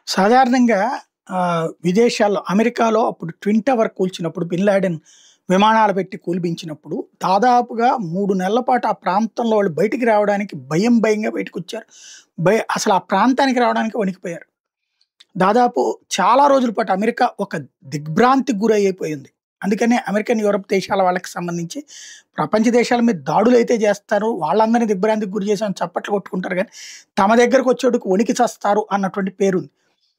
సాధారణంగా విదేశాల్లో అమెరికాలో అప్పుడు ట్విన్ టవర్ కూల్చినప్పుడు బిన్ లాడెన్ విమానాలు పెట్టి కూల్పించినప్పుడు దాదాపుగా 3 నెలల పాటు ఆ ప్రాంతంలో వాళ్ళు బయటికి రావడానికి భయంగా బయటకొచ్చారు. అసలు ఆ ప్రాంతానికి రావడానికి వణికిపోయారు. దాదాపు చాలా రోజుల పాటు అమెరికా ఒక దిగ్భ్రాంతికి గురైపోయింది. అందుకనే అమెరికన్, యూరప్ దేశాల వాళ్ళకి సంబంధించి ప్రపంచ దేశాల మీద దాడులైతే చేస్తారు. వాళ్ళందరిని దిగ్భ్రాంతికి గురి చేసామని చప్పట్లు కొట్టుకుంటారు గానీ, తమ దగ్గరకొచ్చేటకు వణికి చస్తారు అన్నటువంటి పేరుంది.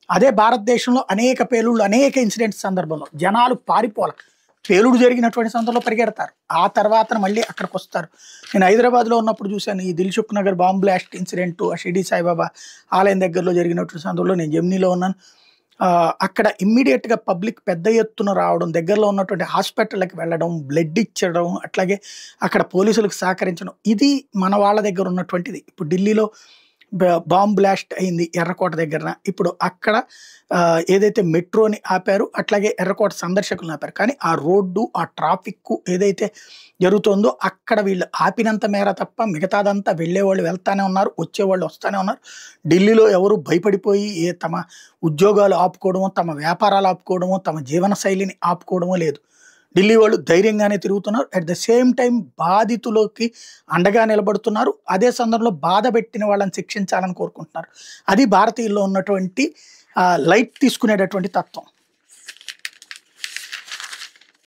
అదే భారతదేశంలో అనేక పేలుళ్ళు, అనేక ఇన్సిడెంట్స్ సందర్భంలో జనాలు పారిపోల. పేలుడు జరిగినటువంటి సందర్భంలో పరిగెడతారు. ఆ తర్వాతన మళ్ళీ అక్కడికొస్తారు. నేను హైదరాబాద్‌లో ఉన్నప్పుడు చూశాను. ఈ Dilsukh Nagar bomb blast incident, ఆ షిరిడీ సాయిబాబా ఆలయం దగ్గరలో జరిగినటువంటి సందర్భంలో నేను జెమినీలో ఉన్నాను. అక్కడ ఇమ్మీడియేట్‌గా పబ్లిక్ పెద్ద ఎత్తున రావడం, దగ్గరలో ఉన్నటువంటి హాస్పిటల్‌లకి వెళ్ళడం, బ్లడ్ ఇచ్చడం, అట్లాగే అక్కడ పోలీసులకు సహకరించడం. ఇది మన వాళ్ళ దగ్గర ఉన్నటువంటిది. ఇప్పుడు ఢిల్లీలో బాంబ్ బ్లాస్ట్ అయింది ఎర్రకోట దగ్గరన. ఇప్పుడు అక్కడ ఏదైతే మెట్రోని ఆపారు, అట్లాగే ఎర్రకోట సందర్శకులను ఆపారు. కానీ ఆ రోడ్డు, ఆ ట్రాఫిక్కు ఏదైతే జరుగుతోందో అక్కడ వీళ్ళు ఆపినంత మేర తప్ప మిగతాదంతా వెళ్ళేవాళ్ళు వెళ్తానే ఉన్నారు, వచ్చేవాళ్ళు వస్తానే ఉన్నారు. ఢిల్లీలో ఎవరు భయపడిపోయి తమ ఉద్యోగాలు ఆపుకోవడమో, తమ వ్యాపారాలు ఆపుకోవడమో, తమ జీవన శైలిని ఆపుకోవడమో లేదు. ఢిల్లీ వాళ్ళు ధైర్యంగానే తిరుగుతున్నారు. అట్ ద సేమ్ టైం బాధితులకి అండగా నిలబడుతున్నారు. అదే సందర్భంలో బాధ పెట్టిన వాళ్ళని శిక్షించాలని కోరుకుంటున్నారు. అది భారతీయుల్లో ఉన్నటువంటి లైట్ తీసుకునేటటువంటి తత్వం.